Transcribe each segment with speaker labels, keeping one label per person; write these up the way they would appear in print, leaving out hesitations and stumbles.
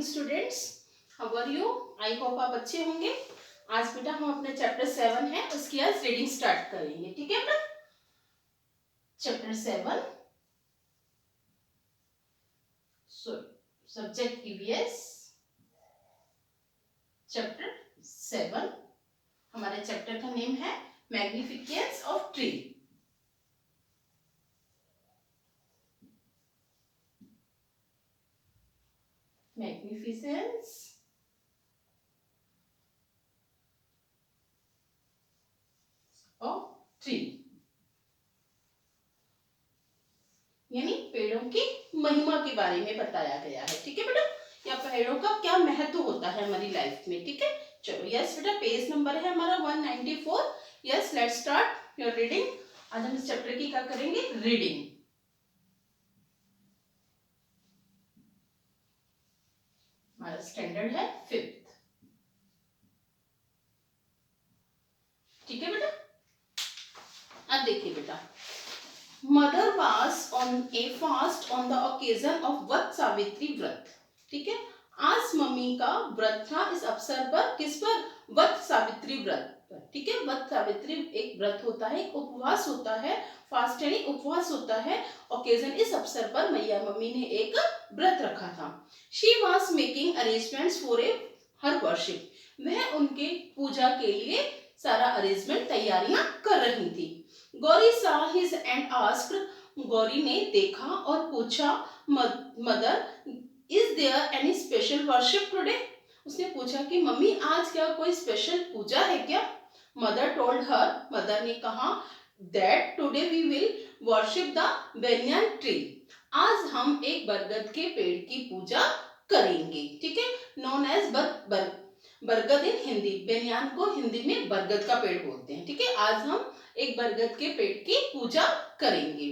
Speaker 1: Students, how are you? I hope आप अच्छे होंगे। आज बेटा हम अपने चैप्टर 7 है उसकी आज रीडिंग स्टार्ट करेंगे। ठीक है बेटा, चैप्टर 7 सब्जेक्ट ईवीएस। चैप्टर 7 हमारे चैप्टर का नेम है magnificence of tree. Magnificence of tree यानी पेड़ों की महिमा के बारे में बताया गया है। ठीक है बेटा, या पेड़ों का क्या महत्व होता है हमारी लाइफ में। ठीक है, चलो यस बेटा, पेज नंबर है हमारा 194। Yes, let's start your reading. आज हम इस चैप्टर की क्या करेंगे? रीडिंग। हमारा स्टैंडर्ड है 5th। ठीक है बेटा, अब देखिए बेटा, mother was on A fast on the occasion of Vat Savitri व्रत। ठीक है, आज मम्मी का व्रत था इस अवसर पर। किस पर? वट सावित्री व्रत पर। ठीक है, वट सावित्री एक व्रत होता है, एक उपवास होता है, फास्ट यानी उपवास होता है। ओकेजन इस अवसर पर मैया मम्मी ने एक व्रत रखा था। She was making arrangements for her worship. वह उनके पूजा के लिए सारा अरेंजमेंट तैयारियां कर रही थी। Gauri saw his and asked, Gauri ने देखा और पूछा, mother is there any special worship today? उसने पूछा कि मम्मी आज क्या कोई स्पेशल पूजा है क्या? मदर टोल्ड हर, मदर ने कहा, that today we will worship the banyan tree. आज हम एक बरगद के पेड़ की पूजा करेंगे। ठीक है, नोन एज बरगद इन हिंदी। बेनियान को हिंदी में बरगद का पेड़ बोलते हैं। ठीक है, आज हम एक बरगद के पेड़ की पूजा करेंगे।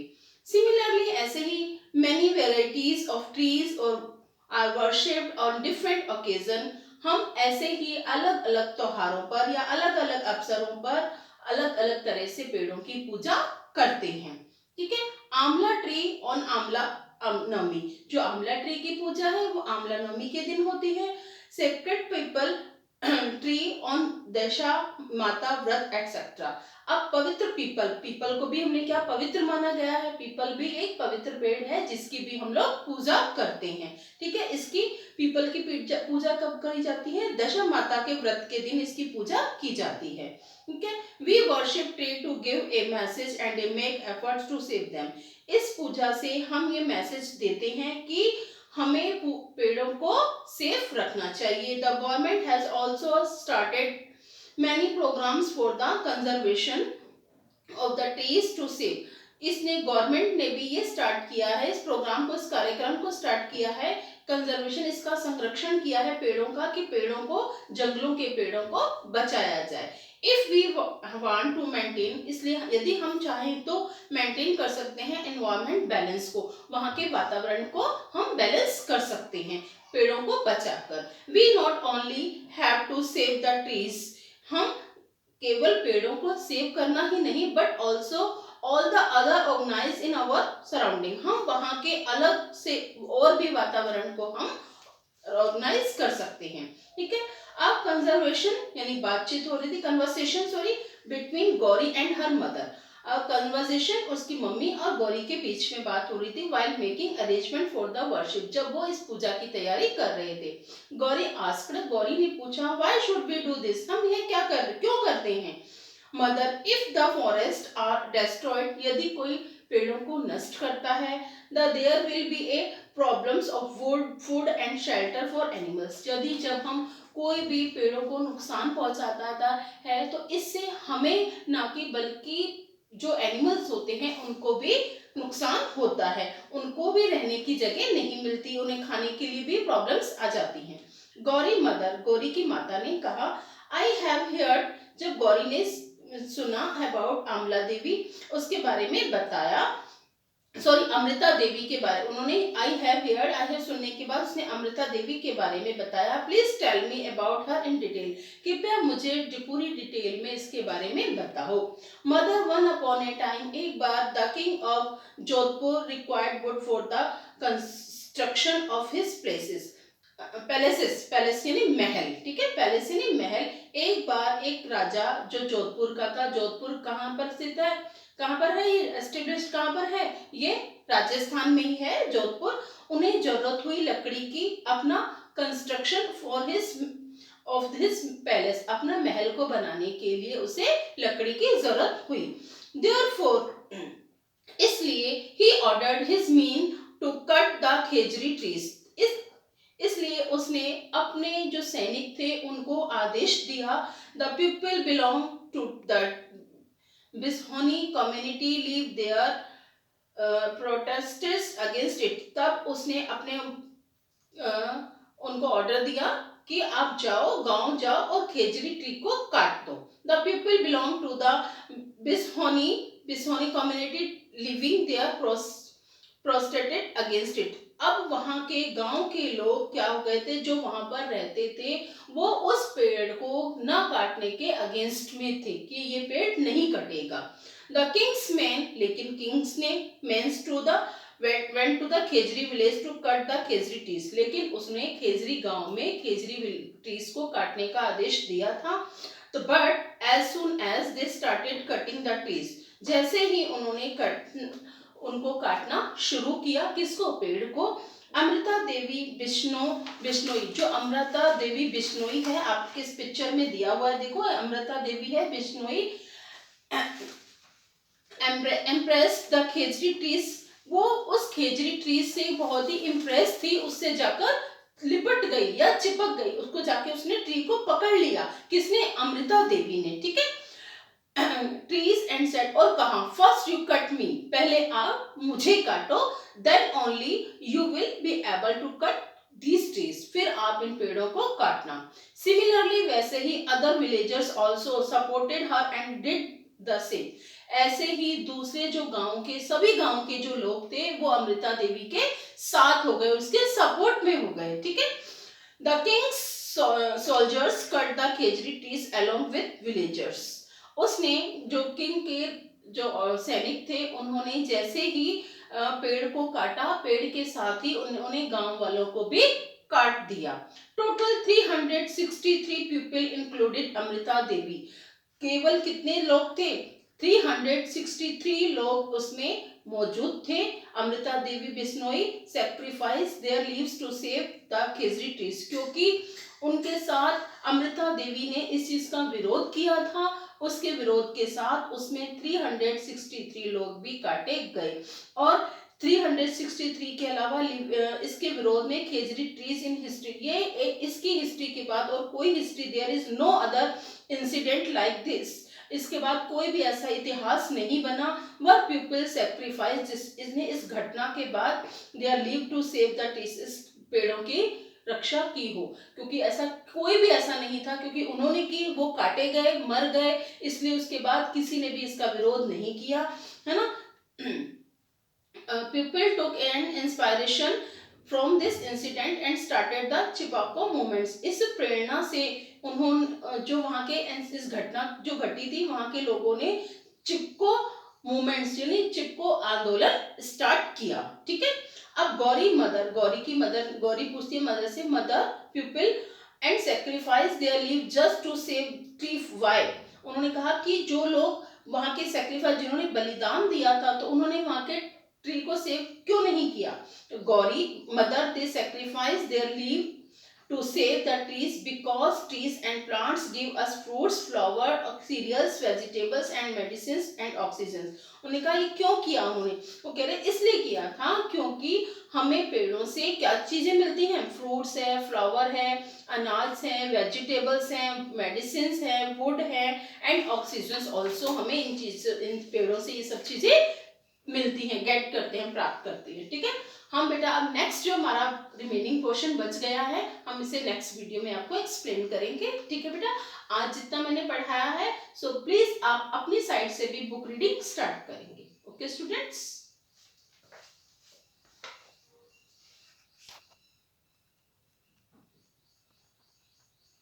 Speaker 1: सिमिलरली ऐसे ही मेनी वेराइटीज ऑफ ट्रीज और are worshipped on different occasion. हम ऐसे ही अलग अलग त्योहारों पर या अलग अलग अवसरों पर अलग अलग तरह से पेड़ों की पूजा करते हैं। ठीक है, आंवला ट्री ऑन आंवला नवमी। जो आंवला ट्री की पूजा है वो आंवला नवमी के दिन होती है। सेक्रेड पीपल ट्री ऑन दशा माता व्रत एक्सेट्रा। अब पवित्र पीपल को भी हमने क्या पवित्र माना गया है। पीपल भी एक पवित्र पेड़ है जिसकी भी हम लोग पूजा करते हैं। ठीक है, इसकी पीपल की पूजा कब करी जाती है? दशा माता के व्रत के दिन इसकी पूजा की जाती है। ठीक है, we worship tree to give a message and a make efforts to save them. इस पूजा से हम ये मैसेज देते हैं कि हमें पेड़ों को सेफ रखना चाहिए। The government has also started many programmes for the conservation of the trees to save. इसने गवर्नमेंट ने भी ये स्टार्ट किया है, इस प्रोग्राम को, इस कार्यक्रम को स्टार्ट किया है, कंजर्वेशन, इसका संरक्षण किया है पेड़ों का, कि पेड़ों को, जंगलों के पेड़ों को बचाया जाए। If we want to maintain, इसलिए यदि हम चाहें तो मेंटेन कर सकते हैं एनवायरमेंट बैलेंस को, वहां के वातावरण को हम बैलेंस कर सकते हैं पेड़ों को बचाकर। We not only have to save the trees, हम केवल पेड़ों को सेव करना ही नहीं, but also all the other organise in our surrounding. हम वहां के अलग से और भी वातावरण को हम ऑर्गेनाइज कर सकते हैं। ठीक है, अब कंजर्वेशन यानी बातचीत हो रही थी, conversation sorry, between Gauri and her mother. अब कन्वर्सेशन उसकी मम्मी और गौरी के बीच में बात हो रही थी while making arrangement for the worship, जब वो इस पूजा की तैयारी कर रहे थे। गौरी आस्क्ड, गौरी ने पूछा, why should we do this, हम यह क्यों करते हैं? Mother, if the forest are destroyed, यदि कोई पेड़ों को नष्ट करता है, there will be a problems of wood food and shelter for animals. यदि जब हम कोई भी पेड़ों को नुकसान पहुंचाता है तो इससे हमें ना कि बल्कि जो एनिमल्स होते हैं उनको भी नुकसान होता है, उनको भी रहने की जगह नहीं मिलती, उन्हें खाने के लिए भी प्रॉब्लम्स आ जाती हैं। गौरी मदर, गौरी की माता ने कहा, आई हैव हियर्ड, जब गौरी ने सुना अबाउट आमला देवी, उसके बारे में बताया, सॉरी अमृता देवी के बारे, उन्होंने I have heard, I have सुनने के बाद उसने अमृता देवी के बारे में बताया। Please tell me about her in detail, कृपया मुझे पूरी डिटेल में इसके बारे में बताओ। Mother, one upon a time, एक बार the king of Jodhpur required wood for the construction of his places. Palaces, palace यानी महल, ठीक है, पैलेस यानी महल। एक बार एक राजा जो जोधपुर का था, जोधपुर कहाँ पर स्थित है, कहाँ पर है ये एस्टेब्लिश, कहाँ पर है ये, राजस्थान में ही है जोधपुर। उन्हें जरूरत हुई लकड़ी की अपना construction for his of his palace, अपना महल को बनाने के लिए उसे लकड़ी की जरूरत हुई। देयरफॉर, इसलिए ही ordered his men to cut the khejri trees, इसलिए उसने अपने जो सैनिक थे उनको आदेश दिया। The people belong to the Bishnoi community live there protested against it, तब उसने अपने उनको ऑर्डर दिया कि आप जाओ, गांव जाओ और खेजरी ट्री को काट दो। The people belong to the Bishnoi community living there protested against it, अब वहां के गांव के लोग क्या हो गए थे, जो वहां पर रहते थे वो उस पेड़ को न काटने के अगेंस्ट में थे कि ये पेड़ नहीं कटेगा। द किंग्स मैन, लेकिन किंग्स ने men's to the went to the khejri village to cut the khejri trees, लेकिन उसने खेजरी गांव में खेजरी ट्रीज को काटने का आदेश दिया था। तो but as soon as they started cutting the trees, जैसे ही उन्होंने उनको काटना शुरू किया, किसको, पेड़ को, अमृता देवी बिश्नोई, जो अमृता देवी बिश्नोई है, आपके इस पिक्चर में दिया हुआ है, देखो अमृता देवी है Bishnoi, empress the khejri trees, वो उस खेजरी ट्रीज से बहुत ही इम्प्रेस थी, उससे जाकर लिपट गई या चिपक गई, उसको जाके उसने ट्री को पकड़ लिया, किसने, अमृता देवी ने, ठीक है। ट्रीज एंड सेड, और कहा, फर्स्ट यू कट मी, पहले आप मुझे काटो, then only you will be able to cut these trees, फिर आप इन पेड़ों को काटना। सिमिलरली, वैसे ही other villagers also supported her and did the same, ऐसे ही दूसरे जो गांव के, सभी गांव के जो लोग थे वो अमृता देवी के साथ हो गए, उसके सपोर्ट में हो गए, ठीक है। The king's soldiers cut the khejri trees along with villagers, उसने जो किंग के जो सैनिक थे उन्होंने जैसे ही पेड़ को काटा, पेड़ के साथ ही उन्होंने गांव वालों को भी काट दिया। Total 363 people included Amrita Devi, केवल कितने लोग थे, 363 लोग उसमें मौजूद थे। Amrita Devi Bishnoi sacrifice their lives to save the khejri trees, क्योंकि उनके साथ अमृता देवी ने इस चीज का विरोध किया था, उसके विरोध के साथ उसमें 363 लोग भी काटे गए। और 363 के अलावा इसके विरोध में खेजरी ट्रीज इन हिस्ट्री, ये इसकी हिस्ट्री के बाद और कोई history, there is no other incident like this, इसके बाद कोई भी ऐसा इतिहास नहीं बना। वर पीपल सेक्रीफाइस, इसने इस घटना के बाद they are leave to save the trees, इस पेड़ों की रक्षा की हो, क्योंकि ऐसा कोई भी ऐसा नहीं था, क्योंकि उन्होंने की, वो काटे गए, मर गए, इसलिए उसके बाद किसी ने भी इसका विरोध नहीं किया, है ना। People took an inspiration from this incident and started the Chipko movements, इस प्रेरणा से उन्होंने जो वहां के इस घटना जो घटी थी, वहां के लोगों ने चिपको मूवमेंट्स यानी चिपको आंदोलन स्टार्ट किया, ठीक है। अब गौरी मदर, गौरी पूछती है मदर से, mother people and sacrifice their live just to save tree, why, उन्होंने कहा कि जो लोग वहां के सेक्रीफाइस, जिन्होंने बलिदान दिया था, तो उन्होंने वहां के ट्री को सेव क्यों नहीं किया। तो Gauri mother, they sacrifice their live to save the trees because trees and plants give us fruits, flower, cereals, vegetables and medicines and oxygen, उन्होंने कहा ये क्यों किया उन्होंने, वो कह रहे इसलिए किया था क्योंकि हमें पेड़ों से क्या चीजें मिलती हैं, फ्रूट्स है, फ्लावर है, अनाज है, वेजिटेबल्स हैं, मेडिसिन है, वुड है एंड ऑक्सीजन ऑल्सो, हमें इन पेड़ों से ये सब चीजें मिलती हैं, गेट करते हैं, प्राप्त करते हैं, ठीक है। हम बेटा अब नेक्स्ट जो हमारा रिमेनिंग पोर्शन बच गया है, हम इसे नेक्स्ट वीडियो में आपको एक्सप्लेन करेंगे, ठीक है बेटा। आज जितना मैंने पढ़ाया है, सो प्लीज आप अपनी साइड से भी बुक रीडिंग स्टार्ट करेंगे, ओके स्टूडेंट्स।